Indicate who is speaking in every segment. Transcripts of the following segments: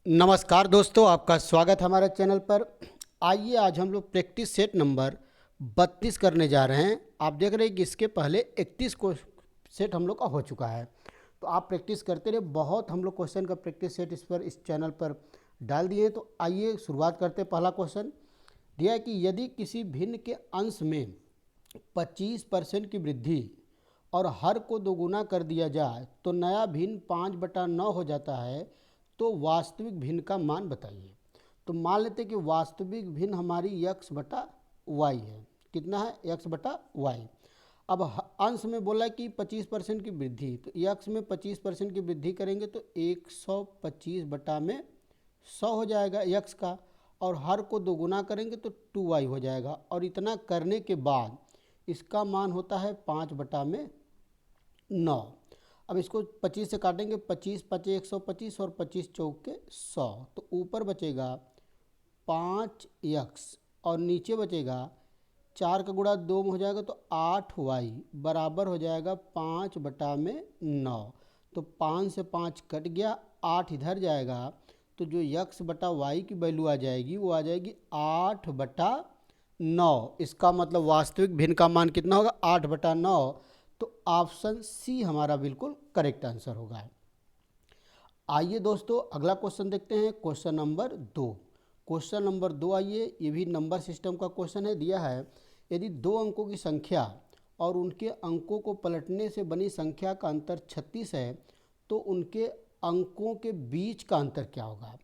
Speaker 1: नमस्कार दोस्तों, आपका स्वागत है हमारे चैनल पर। आइए आज हम लोग प्रैक्टिस सेट नंबर 32 करने जा रहे हैं। आप देख रहे हैं कि इसके पहले 31 को सेट हम लोग का हो चुका है, तो आप प्रैक्टिस करते रहे। बहुत हम लोग क्वेश्चन का प्रैक्टिस सेट इस चैनल पर डाल दिए। तो आइए शुरुआत करते हैं। पहला क्वेश्चन दिया है कि यदि किसी भिन्न के अंश में 25% की वृद्धि और हर को दोगुना कर दिया जाए तो नया भिन्न 5/9 हो जाता है, तो वास्तविक भिन्न का मान बताइए। तो मान लेते हैं कि वास्तविक भिन्न हमारी x/y है। कितना है? x/y। अब अंश में बोला कि 25% की वृद्धि, तो x में 25% की वृद्धि करेंगे तो 125/100 हो जाएगा x का, और हर को दोगुना करेंगे तो 2y हो जाएगा। और इतना करने के बाद इसका मान होता है 5/9। अब इसको 25 से काटेंगे, 25 पचे 125 और 25 चौके 100, तो ऊपर बचेगा 5x और नीचे बचेगा 4 का गुणा 2 में हो जाएगा तो 8y बराबर हो जाएगा 5/9। तो 5 से 5 कट गया, 8 इधर जाएगा, तो जो x/y की वैल्यू आ जाएगी वो आ जाएगी 8/9। इसका मतलब वास्तविक भिन्न का मान कितना होगा? 8/9। तो ऑप्शन सी हमारा बिल्कुल करेक्ट आंसर होगा। आइए दोस्तों अगला क्वेश्चन देखते हैं। Question number 2। क्वेश्चन नंबर 2 आइए, ये भी नंबर सिस्टम का क्वेश्चन है। दिया है यदि 2 अंकों की संख्या और उनके अंकों को पलटने से बनी संख्या का अंतर 36 है, तो उनके अंकों के बीच का अंतर क्या होगा?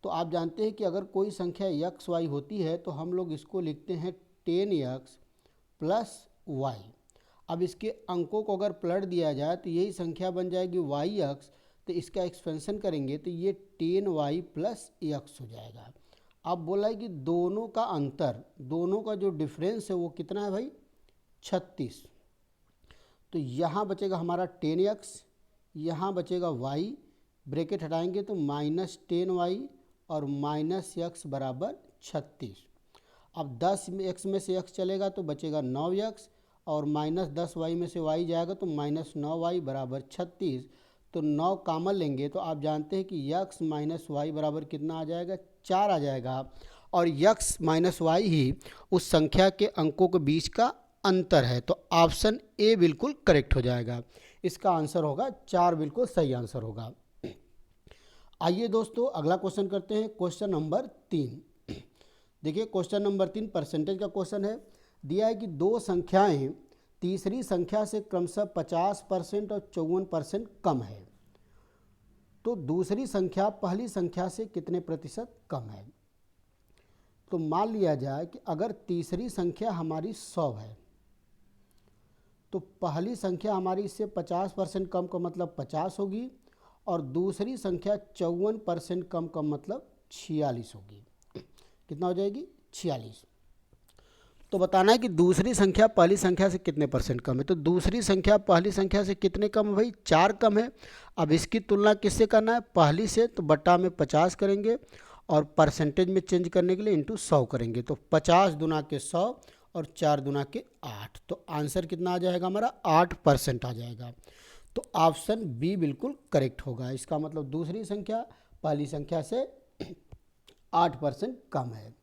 Speaker 1: तो आप जानते हैं कि अगर कोई संख्या एक्स वाई होती है तो हम लोग इसको लिखते हैं 10x + y। अब इसके अंकों को अगर पलट दिया जाए तो यही संख्या बन जाएगी yx, तो इसका एक्सपेंशन करेंगे तो ये 10y + x हो जाएगा। अब बोला है कि दोनों का अंतर, दोनों का जो डिफरेंस है वो कितना है भाई? 36। तो यहाँ बचेगा हमारा 10x, यहाँ बचेगा y, ब्रैकेट हटाएंगे तो -10y और -x बराबर 36। अब 10x में से x चलेगा तो बचेगा 9x, और -10y में से y जाएगा तो -9y बराबर 36। तो 9 कॉमन लेंगे तो आप जानते हैं कि x - y बराबर कितना आ जाएगा? 4 आ जाएगा। और x - y ही उस संख्या के अंकों के बीच का अंतर है, तो ऑप्शन ए बिल्कुल करेक्ट हो जाएगा। इसका आंसर होगा 4, बिल्कुल सही आंसर होगा। आइए दोस्तों अगला क्वेश्चन करते हैं। Question number 3। देखिए क्वेश्चन नंबर 3 परसेंटेज का क्वेश्चन है। दिया है कि दो संख्याएं तीसरी संख्या से क्रमशः 50% और 54% कम है, तो दूसरी संख्या पहली संख्या से कितने प्रतिशत कम है? तो मान लिया जाए कि अगर तीसरी संख्या हमारी 100 है, तो पहली संख्या हमारी इससे 50% कम का मतलब 50 होगी, और दूसरी संख्या 54% कम का मतलब 46 होगी। कितना हो जाएगी? 46। तो बताना है कि दूसरी संख्या पहली संख्या से कितने परसेंट कम है। तो दूसरी संख्या पहली संख्या से कितने कम है भाई? 4 कम है। अब इसकी तुलना किससे करना है? पहली से। तो बट्टा में 50 करेंगे और परसेंटेज में चेंज करने के लिए इंटू 100 करेंगे, तो 50 दूना के 100 और 4 दूना के 8। तो आंसर कितना आ जाएगा हमारा? 8% आ जाएगा। तो ऑप्शन बी बिल्कुल करेक्ट होगा। इसका मतलब दूसरी संख्या पहली संख्या से 8% कम है।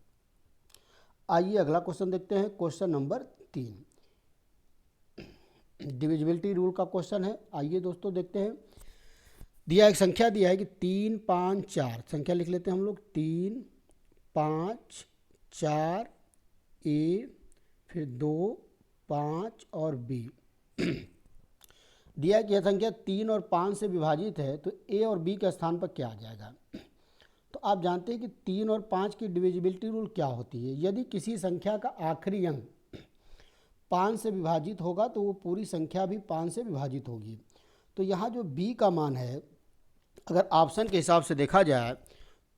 Speaker 1: आइए अगला क्वेश्चन देखते हैं। क्वेश्चन नंबर 3 डिविजिबिलिटी रूल का क्वेश्चन है। आइए दोस्तों देखते हैं। दिया एक संख्या दिया है कि 3 5 4, संख्या लिख लेते हैं हम लोग। 3 5 4 ए, फिर 2 5 और बी। दिया कि यह संख्या 3 और 5 से विभाजित है, तो ए और बी के स्थान पर क्या आ जाएगा? तो आप जानते हैं कि 3 और 5 की डिविजिबिलिटी रूल क्या होती है। यदि किसी संख्या का आखिरी अंक 5 से विभाजित होगा तो वो पूरी संख्या भी 5 से विभाजित होगी। तो यहाँ जो b का मान है, अगर ऑप्शन के हिसाब से देखा जाए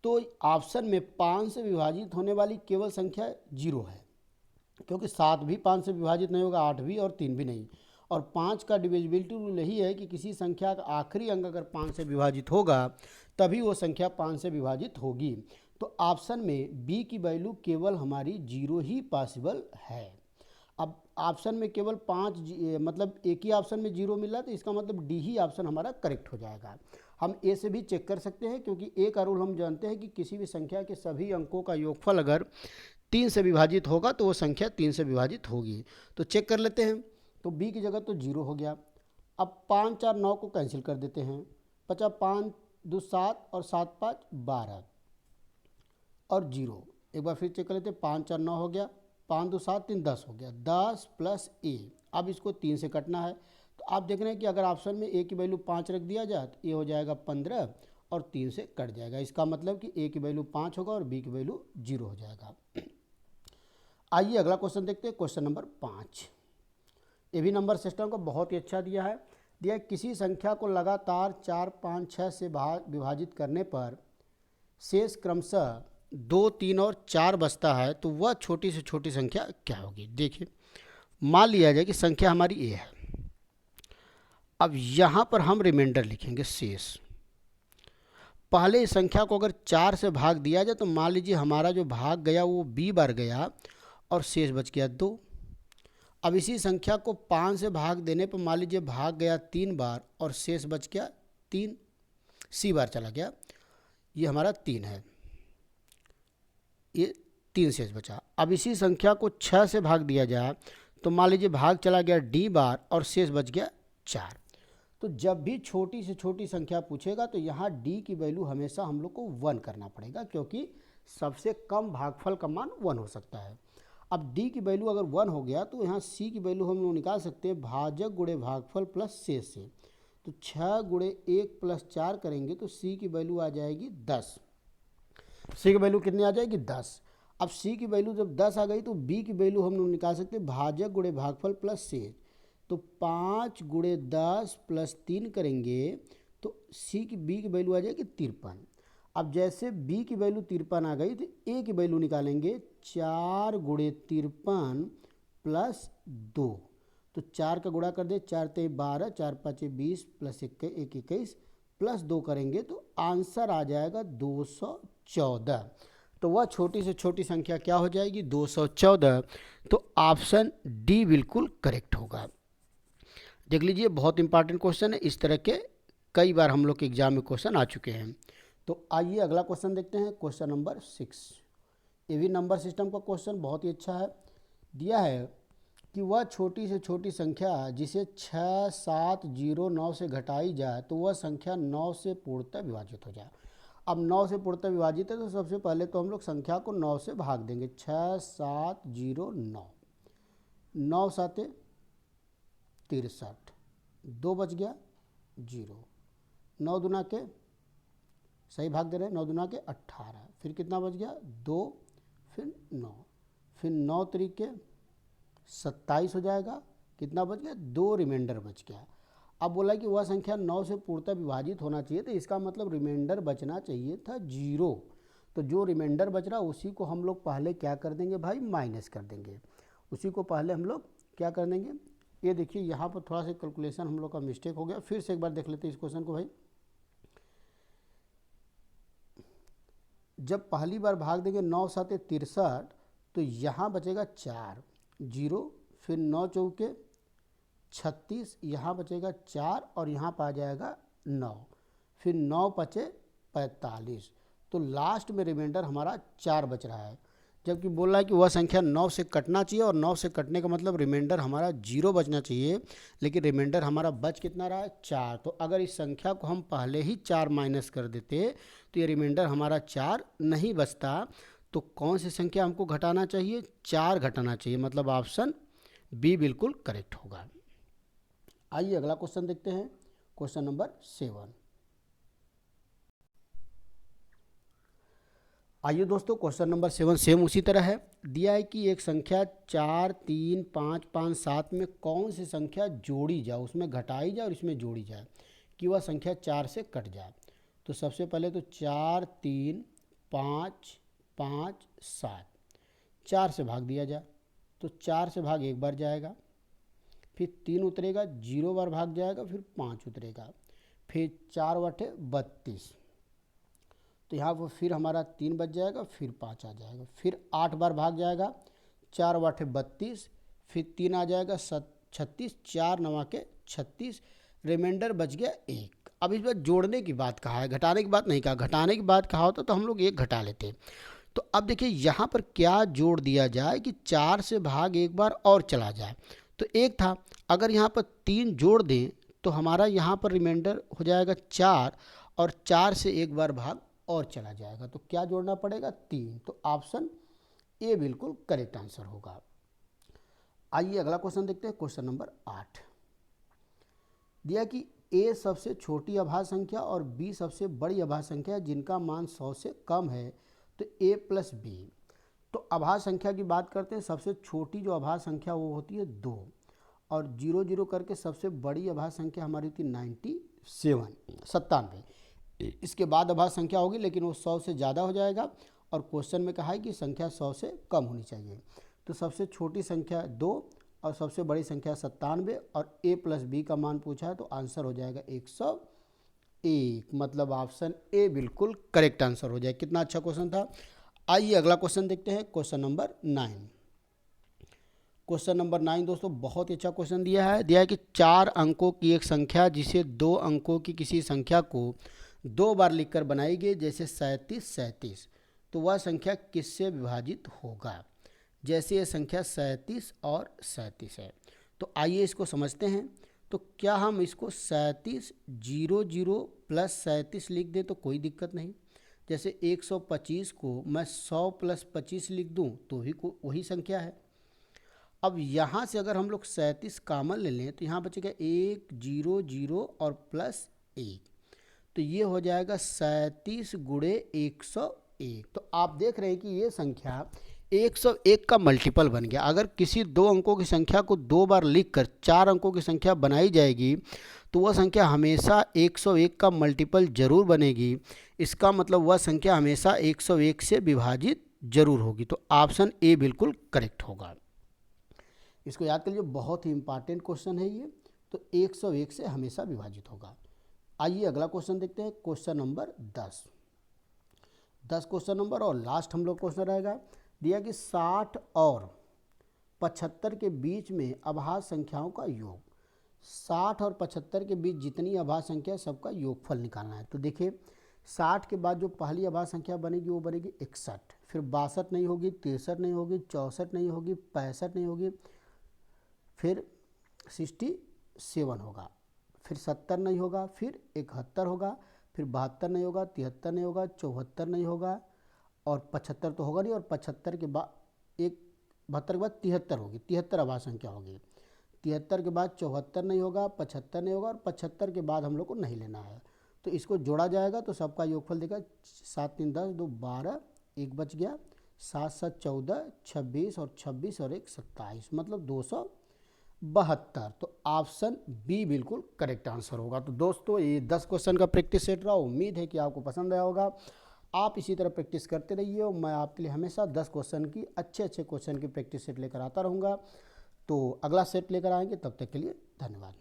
Speaker 1: तो ऑप्शन में 5 से विभाजित होने वाली केवल संख्या 0 है, क्योंकि 7 भी 5 से विभाजित नहीं होगा, 8 भी और 3 भी नहीं। और 5 का डिविजिबिलिटी रूल यही है कि किसी संख्या का आखिरी अंक अगर 5 से विभाजित होगा तभी वो संख्या 5 से विभाजित होगी। तो ऑप्शन में बी की वैल्यू केवल हमारी 0 ही पॉसिबल है। अब ऑप्शन में केवल 5 मतलब एक ही ऑप्शन में 0 मिला, तो इसका मतलब डी ही ऑप्शन हमारा करेक्ट हो जाएगा। हम ए से भी चेक कर सकते हैं, क्योंकि ए का रूल हम जानते हैं कि किसी भी संख्या के सभी अंकों का योगफल अगर 3 से विभाजित होगा तो वो संख्या 3 से विभाजित होगी। तो चेक कर लेते हैं। तो बी की जगह तो 0 हो गया। अब 5 4 9 को कैंसिल कर देते हैं। 50 5 2 7 और 7 5 12 और 0। एक बार फिर चेक कर लेते हैं। 5 4 9 हो गया, 5 2 7 3 10 हो गया, 10 प्लस ए। अब इसको 3 से कटना है। तो आप देख रहे हैं कि अगर ऑप्शन में ए की वैल्यू 5 रख दिया जाए तो ए हो जाएगा 15 और 3 से कट जाएगा। इसका मतलब कि ए की वैल्यू 5 होगा और बी की वैल्यू 0 हो जाएगा। आइए अगला क्वेश्चन देखते हैं, क्वेश्चन नंबर 5। ये भी नंबर सिस्टम को बहुत ही अच्छा दिया है। किसी संख्या को लगातार 4 5 6 से विभाजित करने पर शेष क्रमशः 2 3 और 4 बचता है, तो वह छोटी से छोटी संख्या क्या होगी। देखिए, मान लिया जाए कि संख्या हमारी ए है। अब यहाँ पर हम रिमाइंडर लिखेंगे शेष। पहले इस संख्या को अगर 4 से भाग दिया जाए तो मान लीजिए हमारा जो भाग गया वो b बार गया और शेष बच गया 2। अब इसी संख्या को 5 से भाग देने पर मान लीजिए भाग गया 3 बार और शेष बच गया 3, c बार चला गया, ये हमारा 3 है, ये 3 शेष बचा। अब इसी संख्या को 6 से भाग दिया जाए तो मान लीजिए भाग चला गया d बार और शेष बच गया 4। तो जब भी छोटी से छोटी संख्या पूछेगा तो यहाँ d की वैल्यू हमेशा हम लोग को 1 करना पड़ेगा, क्योंकि सबसे कम भागफल का मान 1 हो सकता है। अब d की वैल्यू अगर 1 हो गया तो यहाँ c की वैल्यू हम लोग निकाल सकते हैं भाजक गुणे भागफल प्लस शेष से। तो 6 गुणे 1 प्लस 4 करेंगे तो c की वैल्यू आ जाएगी 10। c की वैल्यू कितनी आ जाएगी 10। अब c की वैल्यू जब 10 आ गई तो b की वैल्यू हम लोग निकाल सकते हैं भाजक गुणे भागफल प्लस शेष। तो 5 गुणे 10 प्लस 3 करेंगे तो b की वैल्यू आ जाएगी 53। अब जैसे b की वैल्यू 53 आ गई तो a की वैल्यू निकालेंगे 4 गुणे 53 प्लस 2। तो 4 का गुणा कर दे, 4 ते 12, 4 5 20 प्लस 1 21 प्लस 2 करेंगे तो आंसर आ जाएगा 214। तो वह छोटी से छोटी संख्या क्या हो जाएगी 214। तो ऑप्शन डी बिल्कुल करेक्ट होगा। देख लीजिए, बहुत इंपॉर्टेंट क्वेश्चन है। इस तरह के कई बार हम लोग के एग्जाम में क्वेश्चन आ चुके हैं। तो आइए अगला क्वेश्चन देखते हैं, क्वेश्चन नंबर 6। ये भी नंबर सिस्टम का क्वेश्चन बहुत ही अच्छा है। दिया है कि वह छोटी से छोटी संख्या जिसे 6 7 0 9 से घटाई जाए तो वह संख्या 9 से पूर्णतः विभाजित हो जाए। अब 9 से पूर्णतः विभाजित है तो सबसे पहले तो हम लोग संख्या को 9 से भाग देंगे। 6 7 0 9, 9 7 63, 2 बच गया 0। 9 दूना के सही भाग दे रहे हैं, 9 दूना के 18, फिर कितना बच गया 2, फिर 9, फिर 9 तरीके 27 हो जाएगा। कितना बच गया 2 रिमाइंडर बच गया। अब बोला कि वह संख्या 9 से पूर्णतः विभाजित होना चाहिए, तो इसका मतलब रिमाइंडर बचना चाहिए था 0। तो जो रिमाइंडर बच रहा उसी को हम लोग पहले क्या कर देंगे भाई, माइनस कर देंगे। उसी को पहले हम लोग क्या कर देंगे, ये देखिए यहाँ पर थोड़ा सा कैलकुलेशन हम लोग का मिस्टेक हो गया। फिर से एक बार देख लेते हैं इस क्वेश्चन को भाई। जब पहली बार भाग देंगे 9 7 63, तो यहाँ बचेगा 4 0, फिर 9 चौके 36, यहाँ बचेगा 4 और यहाँ पर आ जाएगा 9, फिर 9 5 45। तो लास्ट में रिमाइंडर हमारा 4 बच रहा है, जबकि बोल रहा है कि वह संख्या 9 से कटना चाहिए और 9 से कटने का मतलब रिमाइंडर हमारा 0 बचना चाहिए, लेकिन रिमाइंडर हमारा बच कितना रहा है 4। तो अगर इस संख्या को हम पहले ही 4 माइनस कर देते तो ये रिमाइंडर हमारा 4 नहीं बचता। तो कौन सी संख्या हमको घटाना चाहिए, 4 घटाना चाहिए, मतलब ऑप्शन बी बिल्कुल करेक्ट होगा। आइए अगला क्वेश्चन देखते हैं, क्वेश्चन नंबर 7। आइए दोस्तों, क्वेश्चन नंबर 7 सेम उसी तरह है। दिया है कि एक संख्या 4 3 5 5 7 में कौन सी संख्या जोड़ी जाए, उसमें घटाई जाए और इसमें जोड़ी जाए कि वह संख्या 4 से कट जाए। तो सबसे पहले तो 4 3 5 5 7, 4 से भाग दिया जाए तो 4 से भाग एक बार जाएगा, फिर 3 उतरेगा, 0 बार भाग जाएगा, फिर 5 उतरेगा, फिर 4 बटे 32। तो यहाँ पर फिर हमारा 3 बच जाएगा, फिर 5 आ जाएगा, फिर 8 बार भाग जाएगा, 4 बटे 32, फिर 3 आ जाएगा 36, 4 9 के 36, रिमाइंडर बच गया 1। अब इस बार जोड़ने की बात कहा है, घटाने की बात नहीं कहा। घटाने की बात कहा होता तो हम लोग 1 घटा लेते। तो अब देखिए यहाँ पर क्या जोड़ दिया जाए कि 4 से भाग एक बार और चला जाए। तो 1 था, अगर यहाँ पर 3 जोड़ दें तो हमारा यहाँ पर रिमाइंडर हो जाएगा 4, और 4 से एक बार भाग और चला जाएगा। तो क्या जोड़ना पड़ेगा? 3। तो ऑप्शन ए बिल्कुल करेक्ट आंसर होगा। आइए अगला क्वेश्चन देखते हैं। क्वेश्चन नंबर 8 दिया कि ए सबसे छोटी अभाज्य संख्या और बी सबसे बड़ी अभाज्य संख्या है जिनका मान 100 से कम है, तो ए प्लस बी। तो अभाज्य संख्या की बात करते हैं। सबसे छोटी जो अभाज्य संख्या वो होती है 2, और 0 0 करके सबसे बड़ी अभाज्य संख्या हमारी होती है 97। इसके बाद अभाज्य संख्या होगी, लेकिन वो 100 से ज़्यादा हो जाएगा, और क्वेश्चन में कहा है कि संख्या 100 से कम होनी चाहिए। तो सबसे छोटी संख्या 2 और सबसे बड़ी संख्या 97, और ए प्लस बी का मान पूछा है, तो आंसर हो जाएगा 101। मतलब ऑप्शन ए बिल्कुल करेक्ट आंसर हो जाए। कितना अच्छा क्वेश्चन था। आइए अगला क्वेश्चन देखते हैं। Question number 9। क्वेश्चन नंबर 9 दोस्तों बहुत ही अच्छा क्वेश्चन दिया है कि 4 अंकों की एक संख्या जिसे 2 अंकों की किसी संख्या को 2 बार लिखकर बनाई गई, जैसे 37 तो वह संख्या किससे विभाजित होगा? जैसे ये संख्या 37 और 37 है। तो आइए इसको समझते हैं। तो क्या हम इसको 37 0 0 प्लस 37 लिख दें तो कोई दिक्कत नहीं। जैसे 125 को मैं 100 प्लस 25 लिख दूं तो भी वही संख्या है। अब यहाँ से अगर हम लोग 37 कॉमन ले लें तो यहाँ बचेगा 1 0 0 और प्लस 1, तो ये हो जाएगा 37 गुणे 101। तो आप देख रहे हैं कि ये संख्या 101 का मल्टीपल बन गया। अगर किसी 2 अंकों की संख्या को 2 बार लिखकर 4 अंकों की संख्या बनाई जाएगी तो वह संख्या हमेशा 101 का मल्टीपल जरूर बनेगी। इसका मतलब वह संख्या हमेशा 101 से विभाजित जरूर होगी। तो ऑप्शन ए बिल्कुल करेक्ट होगा। इसको याद कर लीजिए, बहुत ही इंपॉर्टेंट क्वेश्चन है ये। तो 101 से हमेशा विभाजित होगा। आइए अगला क्वेश्चन देखते हैं। क्वेश्चन नंबर 10 क्वेश्चन नंबर और लास्ट हम लोग क्वेश्चन रहेगा। दिया कि 60 और 75 के बीच में अभाज्य संख्याओं का योग। 60 और 75 के बीच जितनी अभाज्य संख्या सबका योगफल निकालना है। तो देखिए 60 के बाद जो पहली अभाज्य संख्या बनेगी वो बनेगी 61, फिर 62 नहीं होगी, 63 नहीं होगी, 64 नहीं होगी, 65 नहीं होगी, फिर 67 होगा, फिर 70 नहीं होगा, फिर 71 होगा, फिर 72 नहीं होगा, 73 नहीं होगा, 74 नहीं होगा, और 75 तो होगा नहीं, और 75 के बाद 72 के बाद 73 होगी, 73 अभाज्य संख्या होगी। 73 के बाद 74 नहीं होगा, 75 नहीं होगा, और 75 के बाद हम लोग को नहीं लेना है। तो इसको जोड़ा जाएगा तो सबका योगफल देगा 7 3 10 2 12, 1 बच गया, 7 7 14, 26 और 26 और 1 27, मतलब 272। तो ऑप्शन बी बिल्कुल करेक्ट आंसर होगा। तो दोस्तों ये 10 क्वेश्चन का प्रैक्टिस सेट रहा। उम्मीद है कि आपको पसंद आया होगा। आप इसी तरह प्रैक्टिस करते रहिए और मैं आपके लिए हमेशा 10 क्वेश्चन की अच्छे क्वेश्चन की प्रैक्टिस सेट लेकर आता रहूँगा। तो अगला सेट लेकर आएंगे, तब तक के लिए धन्यवाद।